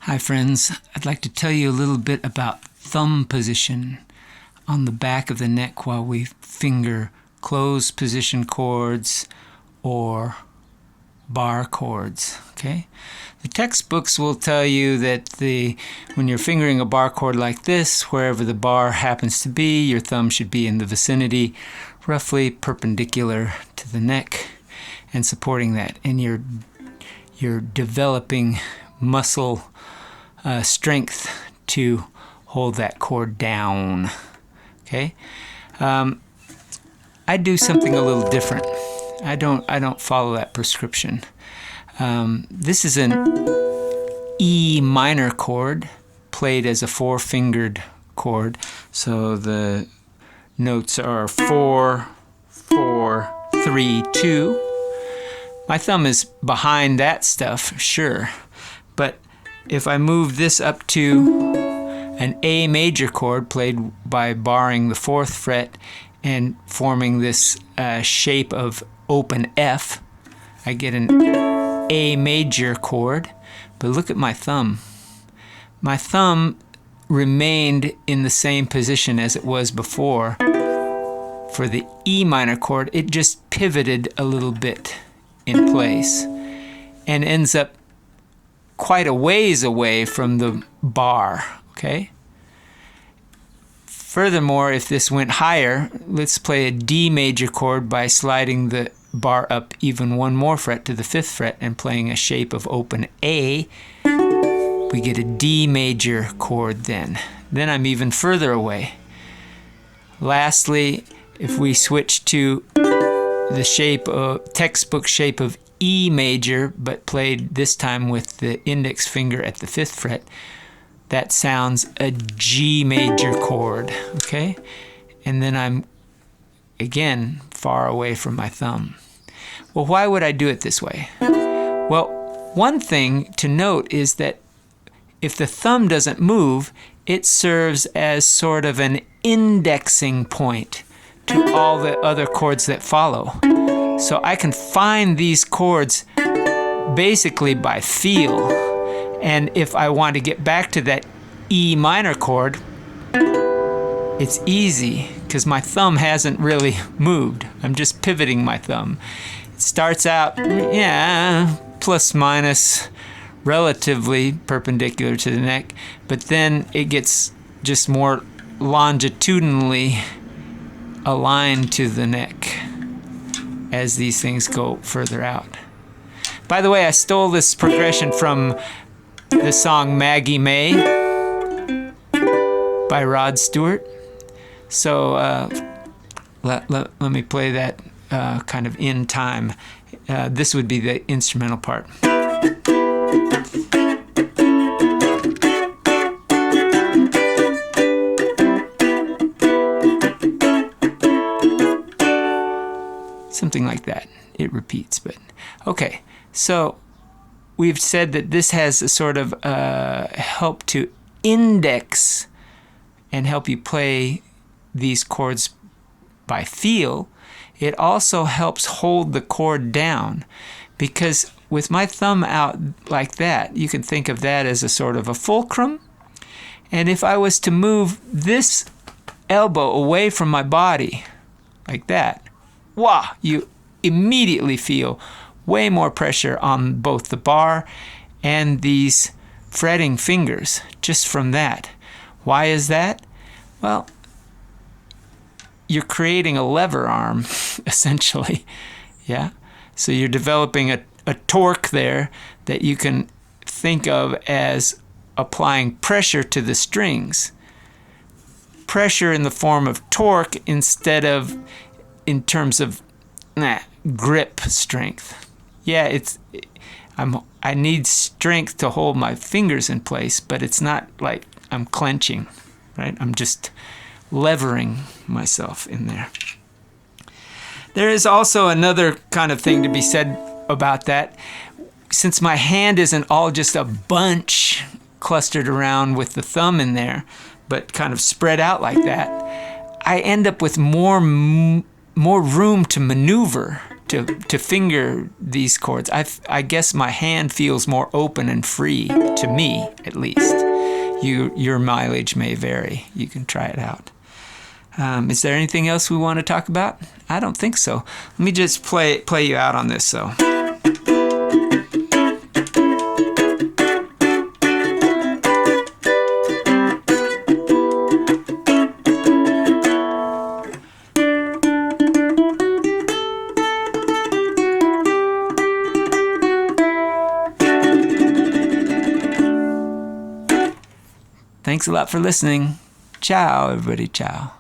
Hi friends, I'd like to tell you a little bit about thumb position on the back of the neck while we finger closed position chords or bar chords. Okay? The textbooks will tell you that when you're fingering a bar chord like this, wherever the bar happens to be, your thumb should be in the vicinity, roughly perpendicular to the neck and supporting that. And you're developing muscle strength to hold that chord down. Okay, I do something a little different. I don't follow that prescription. This is an E minor chord played as a four-fingered chord. So the notes are 4, 4, 3, 2. My thumb is behind that stuff, sure, but if I move this up to an A major chord played by barring the 4th fret and forming this shape of open F, I get an A major chord. But look at my thumb. My thumb remained in the same position as it was before. For the E minor chord, it just pivoted a little bit in place and ends up quite a ways away from the bar, okay? Furthermore, if this went higher, let's play a D major chord by sliding the bar up even one more fret to the 5th fret and playing a shape of open A. We get a D major chord then. Then I'm even further away. Lastly, if we switch to the shape of textbook shape of E major, but played this time with the index finger at the 5th fret, that sounds a G major chord, okay? And then I'm, again, far away from my thumb. Well, why would I do it this way? Well, one thing to note is that if the thumb doesn't move, it serves as sort of an indexing point to all the other chords that follow. So I can find these chords basically by feel. And if I want to get back to that E minor chord, it's easy because my thumb hasn't really moved. I'm just pivoting my thumb. It starts out, plus minus relatively perpendicular to the neck, but then it gets just more longitudinally aligned to the neck as these things go further out. By the way, I stole this progression from the song Maggie May by Rod Stewart. So let me play that kind of in time. This would be the instrumental part. Something like that. It repeats, but okay. So we've said that this has a sort of help to index and help you play these chords by feel. It also helps hold the chord down, because with my thumb out like that, you can think of that as a sort of a fulcrum. And if I was to move this elbow away from my body like that, wow, you immediately feel way more pressure on both the bar and these fretting fingers just from that. Why is that? Well, you're creating a lever arm, essentially. Yeah? So you're developing a torque there that you can think of as applying pressure to the strings. Pressure in the form of torque instead of in terms of grip strength. Yeah, I need strength to hold my fingers in place, but it's not like I'm clenching, right? I'm just levering myself in there. There is also another kind of thing to be said about that. Since my hand isn't all just a bunch clustered around with the thumb in there, but kind of spread out like that, I end up with more room to maneuver, to finger these chords. I guess my hand feels more open and free, to me at least. Your mileage may vary. You can try it out. Is there anything else we want to talk about? I don't think so. Let me just play you out on this, so. Thanks a lot for listening. Ciao, everybody. Ciao.